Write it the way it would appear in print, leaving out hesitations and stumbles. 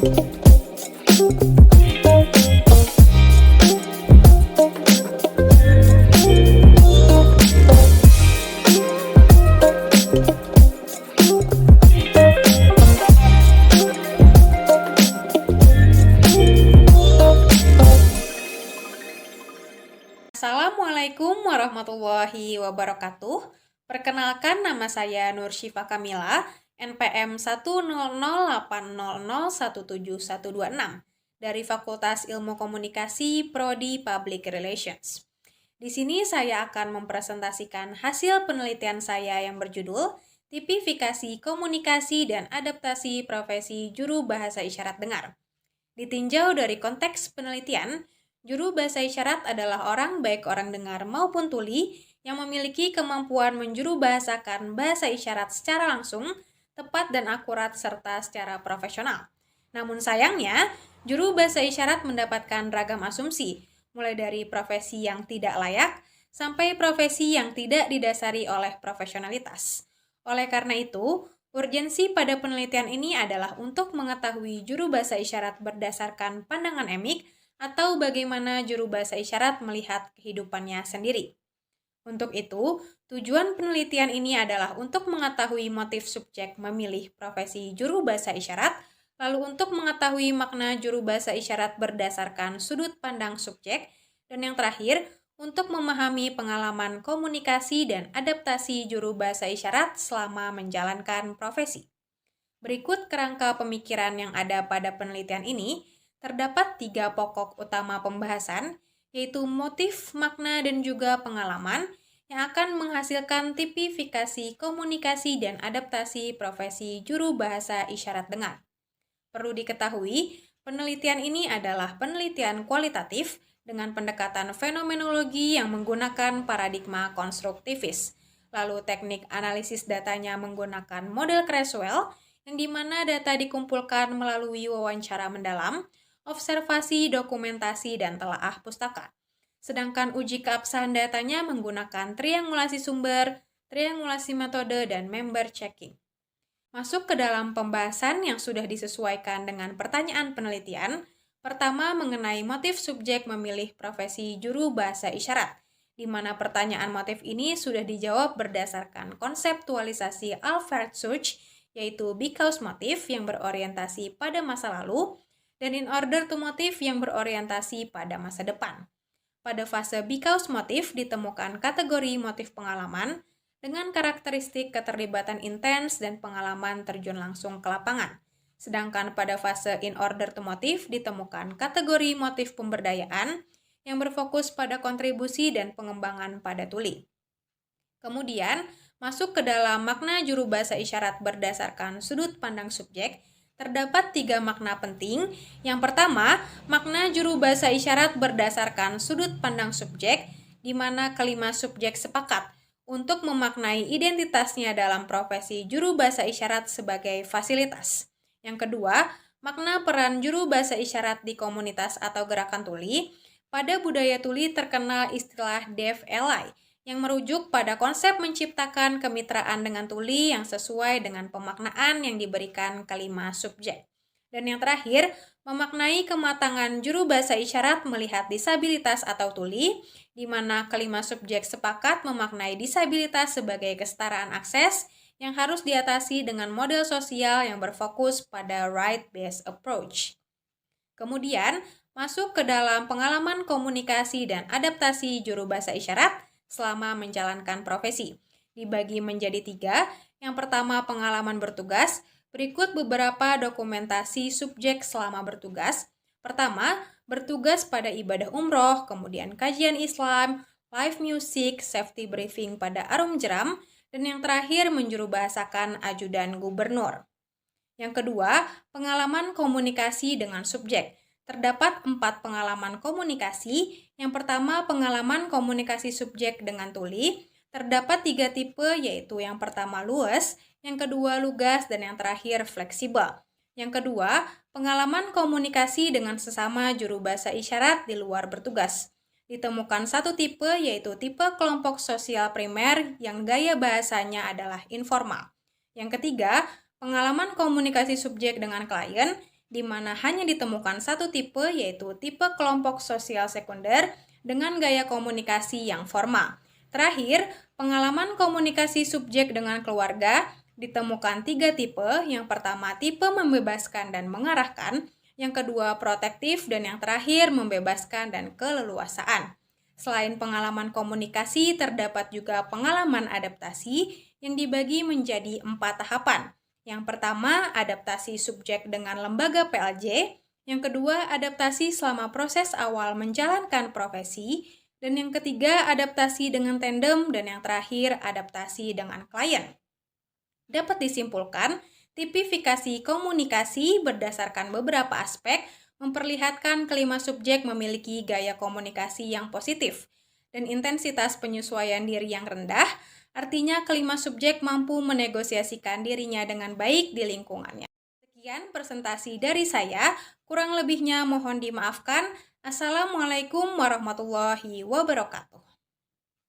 Assalamualaikum warahmatullahi wabarakatuh. Perkenalkan, nama saya Nur Syifa Kamila, NPM 10080017126 dari Fakultas Ilmu Komunikasi Prodi Public Relations. Di sini saya akan mempresentasikan hasil penelitian saya yang berjudul Tipifikasi Komunikasi dan Adaptasi Profesi Juru Bahasa Isyarat Dengar. Ditinjau dari konteks penelitian, juru bahasa isyarat adalah orang, baik orang dengar maupun tuli, yang memiliki kemampuan menjuru bahasakan bahasa isyarat secara langsung, tepat dan akurat, serta secara profesional. Namun sayangnya, juru bahasa isyarat mendapatkan ragam asumsi, mulai dari profesi yang tidak layak, sampai profesi yang tidak didasari oleh profesionalitas. Oleh karena itu, urgensi pada penelitian ini adalah untuk mengetahui juru bahasa isyarat berdasarkan pandangan emik, atau bagaimana juru bahasa isyarat melihat kehidupannya sendiri. Untuk itu, tujuan penelitian ini adalah untuk mengetahui motif subjek memilih profesi juru bahasa isyarat, lalu untuk mengetahui makna juru bahasa isyarat berdasarkan sudut pandang subjek, dan yang terakhir, untuk memahami pengalaman komunikasi dan adaptasi juru bahasa isyarat selama menjalankan profesi. Berikut kerangka pemikiran yang ada pada penelitian ini. Terdapat 3 pokok utama pembahasan, yaitu motif, makna, dan juga pengalaman, yang akan menghasilkan tipifikasi komunikasi dan adaptasi profesi juru bahasa isyarat dengar. Perlu diketahui, penelitian ini adalah penelitian kualitatif dengan pendekatan fenomenologi yang menggunakan paradigma konstruktivis. Lalu teknik analisis datanya menggunakan model Creswell, yang dimana data dikumpulkan melalui wawancara mendalam, observasi, dokumentasi, dan telaah pustaka. Sedangkan uji keabsahan datanya menggunakan triangulasi sumber, triangulasi metode, dan member checking. Masuk ke dalam pembahasan yang sudah disesuaikan dengan pertanyaan penelitian. Pertama, mengenai motif subjek memilih profesi juru bahasa isyarat, di mana pertanyaan motif ini sudah dijawab berdasarkan konseptualisasi Alfred Such, yaitu because motif yang berorientasi pada masa lalu, dan in order to motif yang berorientasi pada masa depan. Pada fase because motif ditemukan kategori motif pengalaman dengan karakteristik keterlibatan intens dan pengalaman terjun langsung ke lapangan. Sedangkan pada fase in order to motif ditemukan kategori motif pemberdayaan yang berfokus pada kontribusi dan pengembangan pada tuli. Kemudian, masuk ke dalam makna juru bahasa isyarat berdasarkan sudut pandang subjek. Terdapat 3 makna penting. Yang pertama, makna juru bahasa isyarat berdasarkan sudut pandang subjek, di mana kelima subjek sepakat untuk memaknai identitasnya dalam profesi juru bahasa isyarat sebagai fasilitas. Yang kedua, makna peran juru bahasa isyarat di komunitas atau gerakan tuli. Pada budaya tuli terkenal istilah Deaf Ally, yang merujuk pada konsep menciptakan kemitraan dengan tuli yang sesuai dengan pemaknaan yang diberikan kelima subjek. Dan yang terakhir, memaknai kematangan juru bahasa isyarat melihat disabilitas atau tuli, di mana kelima subjek sepakat memaknai disabilitas sebagai kesetaraan akses yang harus diatasi dengan model sosial yang berfokus pada right-based approach. Kemudian, masuk ke dalam pengalaman komunikasi dan adaptasi juru bahasa isyarat selama menjalankan profesi. Dibagi menjadi 3. Yang pertama, pengalaman bertugas. Berikut beberapa dokumentasi subjek selama bertugas. Pertama, bertugas pada ibadah umroh, kemudian kajian Islam, live music, safety briefing pada Arum Jeram, dan yang terakhir menjuru bahasakan ajudan gubernur. Yang kedua, pengalaman komunikasi dengan subjek. Terdapat 4 pengalaman komunikasi. Yang pertama, pengalaman komunikasi subjek dengan tuli. Terdapat 3 tipe, yaitu yang pertama luas, yang kedua lugas, dan yang terakhir fleksibel. Yang kedua, pengalaman komunikasi dengan sesama juru bahasa isyarat di luar bertugas. Ditemukan 1 tipe, yaitu tipe kelompok sosial primer yang gaya bahasanya adalah informal. Yang ketiga, pengalaman komunikasi subjek dengan klien, di mana hanya ditemukan satu tipe, yaitu tipe kelompok sosial sekunder dengan gaya komunikasi yang formal. Terakhir, pengalaman komunikasi subjek dengan keluarga ditemukan 3 tipe. Yang pertama, tipe membebaskan dan mengarahkan. Yang kedua, protektif. Dan yang terakhir, membebaskan dan keleluasaan. Selain pengalaman komunikasi, terdapat juga pengalaman adaptasi yang dibagi menjadi 4 tahapan. Yang pertama, adaptasi subjek dengan lembaga PLJ. Yang kedua, adaptasi selama proses awal menjalankan profesi. Dan yang ketiga, adaptasi dengan tandem. Dan yang terakhir, adaptasi dengan klien. Dapat disimpulkan, tipifikasi komunikasi berdasarkan beberapa aspek memperlihatkan kelima subjek memiliki gaya komunikasi yang positif dan intensitas penyesuaian diri yang rendah. Artinya kelima subjek mampu menegosiasikan dirinya dengan baik di lingkungannya. Sekian presentasi dari saya, kurang lebihnya mohon dimaafkan. Assalamualaikum warahmatullahi wabarakatuh.